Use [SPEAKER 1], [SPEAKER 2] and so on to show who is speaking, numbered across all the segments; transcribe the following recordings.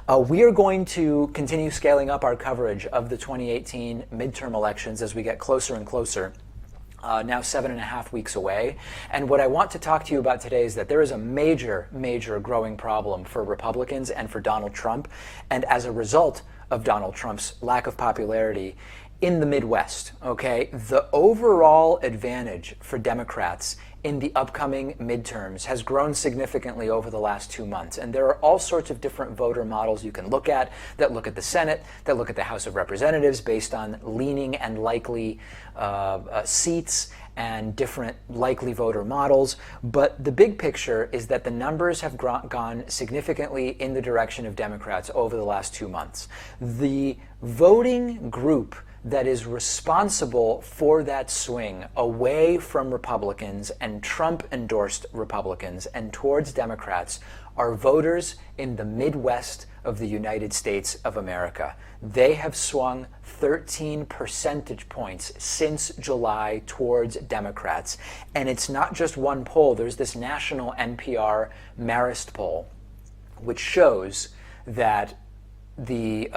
[SPEAKER 1] We are going to continue scaling up our coverage of the 2018 midterm elections as we get closer and closer. Now 7.5 weeks away. And what I want to talk to you about today is that there is a major, major growing problem for Republicans and for Donald Trump. And as a result of Donald Trump's lack of popularity in the Midwest, okay, the overall advantage for Democrats in the upcoming midterms has grown significantly over the last 2 months. And there are all sorts of different voter models you can look at that look at the Senate, that look at the House of Representatives based on leaning and likely seats and different likely voter models. But the big picture is that the numbers have gone significantly in the direction of Democrats over the last 2 months. The voting group that is responsible for that swing away from Republicans and Trump-endorsed Republicans and towards Democrats are voters in the Midwest of the United States of America. They have swung 13 percentage points since July towards Democrats. And it's not just one poll. There's this national NPR Marist poll, which shows that the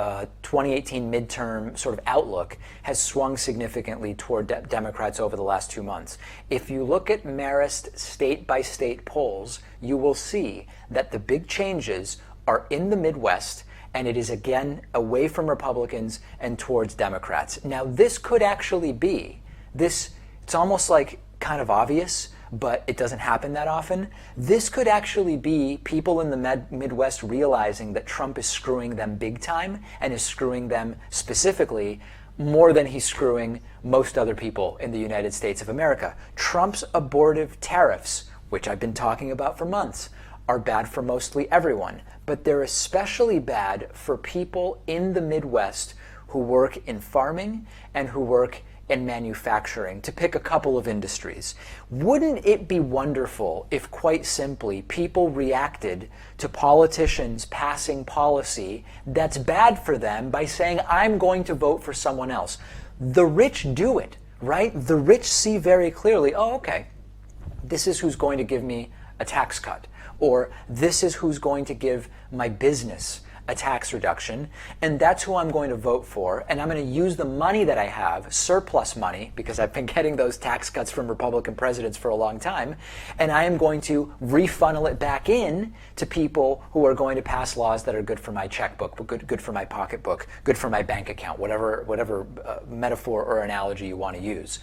[SPEAKER 1] 2018 midterm sort of outlook has swung significantly toward Democrats over the last 2 months. If you look at Marist state-by-state polls, you will see that the big changes are in the Midwest, and it is again away from Republicans and towards Democrats. Now, this could actually be, it's almost like kind of obvious, but it doesn't happen that often. This could actually be people in the Midwest realizing that Trump is screwing them big time and is screwing them specifically more than he's screwing most other people in the United States of America. Trump's abortive tariffs, which I've been talking about for months, are bad for mostly everyone, but they're especially bad for people in the Midwest who work in farming and who work in manufacturing, to pick a couple of industries. Wouldn't it be wonderful if, quite simply, people reacted to politicians passing policy that's bad for them by saying, I'm going to vote for someone else? The rich do it, right? The rich see very clearly, oh, okay, this is who's going to give me a tax cut, or this is who's going to give my business a tax reduction, and that's who I'm going to vote for, and I'm going to use the money that I have, surplus money, because I've been getting those tax cuts from Republican presidents for a long time, and I am going to refunnel it back in to people who are going to pass laws that are good for my checkbook, good for my pocketbook, good for my bank account, whatever metaphor or analogy you want to use.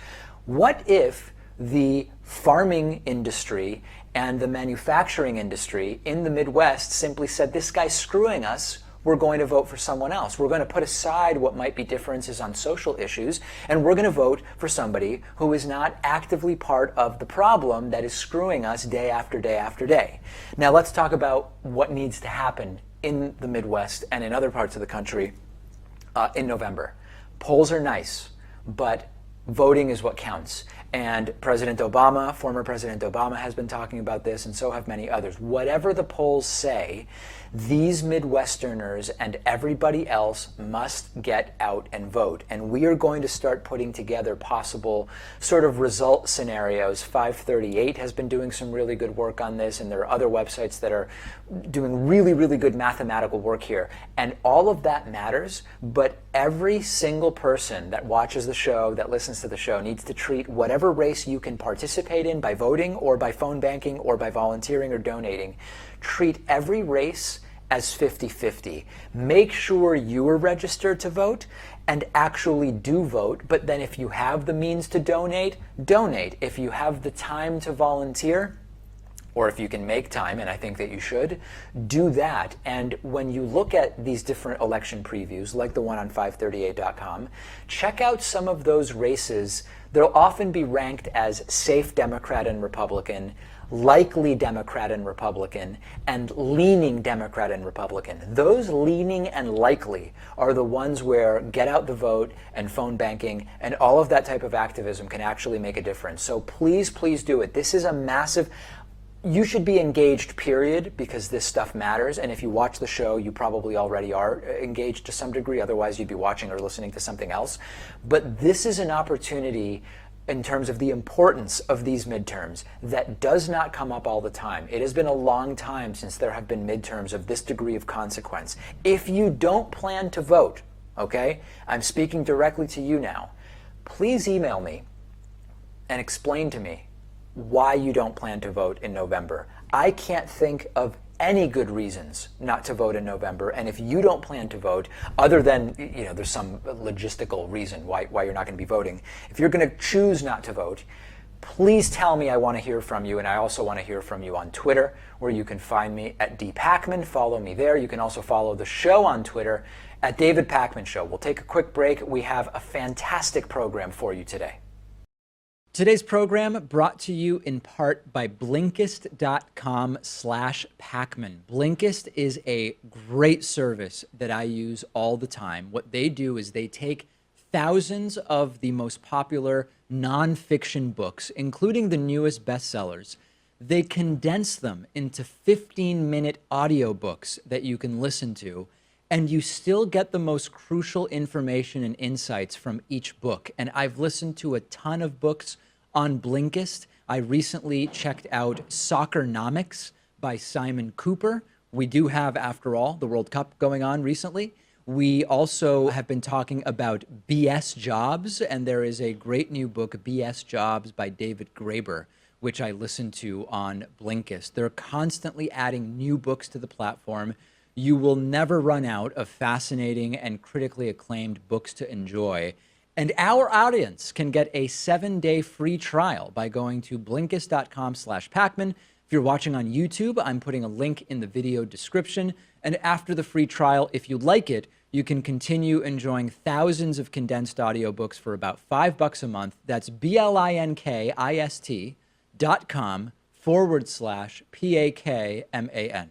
[SPEAKER 1] What if the farming industry and the manufacturing industry in the Midwest simply said, this guy's screwing us, we're going to vote for someone else. We're going to put aside what might be differences on social issues, and we're going to vote for somebody who is not actively part of the problem that is screwing us day after day after day. Now let's talk about what needs to happen in the Midwest and in other parts of the country in November. Polls are nice, but voting is what counts. And President Obama, former President Obama, has been talking about this, and so have many others. Whatever the polls say, these Midwesterners and everybody else must get out and vote. And we are going to start putting together possible sort of result scenarios. 538 has been doing some really good work on this, and there are other websites that are doing really, really good mathematical work here. And all of that matters, but every single person that watches the show, that listens to the show, needs to treat whatever race you can participate in by voting or by phone banking or by volunteering or donating. Treat every race as 50-50. Make sure you are registered to vote and actually do vote, but then if you have the means to donate, donate. If you have the time to volunteer, or if you can make time, and I think that you should, do that. And when you look at these different election previews, like the one on 538.com, check out some of those races. They'll often be ranked as safe Democrat and Republican, likely Democrat and Republican, and leaning Democrat and Republican. Those leaning and likely are the ones where get out the vote and phone banking and all of that type of activism can actually make a difference. So please, please do it. This is a massive... You should be engaged, period, because this stuff matters. And if you watch the show, you probably already are engaged to some degree. Otherwise, you'd be watching or listening to something else. But this is an opportunity in terms of the importance of these midterms that does not come up all the time. It has been a long time since there have been midterms of this degree of consequence. If you don't plan to vote, okay, I'm speaking directly to you now, please email me and explain to me why you don't plan to vote in November. I can't think of any good reasons not to vote in November, and if you don't plan to vote, other than, there's some logistical reason why you're not going to be voting, if you're going to choose not to vote, please tell me. I want to hear from you, and I also want to hear from you on Twitter, where you can find me at @dpakman. Follow me there. You can also follow the show on Twitter at David Pakman Show. We'll take a quick break. We have a fantastic program for you today. Today's program brought to you in part by Blinkist.com/Pakman. Blinkist is a great service that I use all the time. What they do is they take thousands of the most popular nonfiction books, including the newest bestsellers. They condense them into 15-minute audiobooks that you can listen to, and you still get the most crucial information and insights from each book. And I've listened to a ton of books on Blinkist. I recently checked out Soccernomics by Simon Cooper. We do have, after all, the World Cup going on recently. We also have been talking about BS Jobs, and there is a great new book, BS Jobs by David Graeber, which I listened to on Blinkist. They're constantly adding new books to the platform. You will never run out of fascinating and critically acclaimed books to enjoy. And our audience can get a 7-day free trial by going to Blinkist.com/Pakman. If you're watching on YouTube, I'm putting a link in the video description. And after the free trial, if you like it, you can continue enjoying thousands of condensed audiobooks for about $5 a month. That's BLINKIST.com/PAKMAN.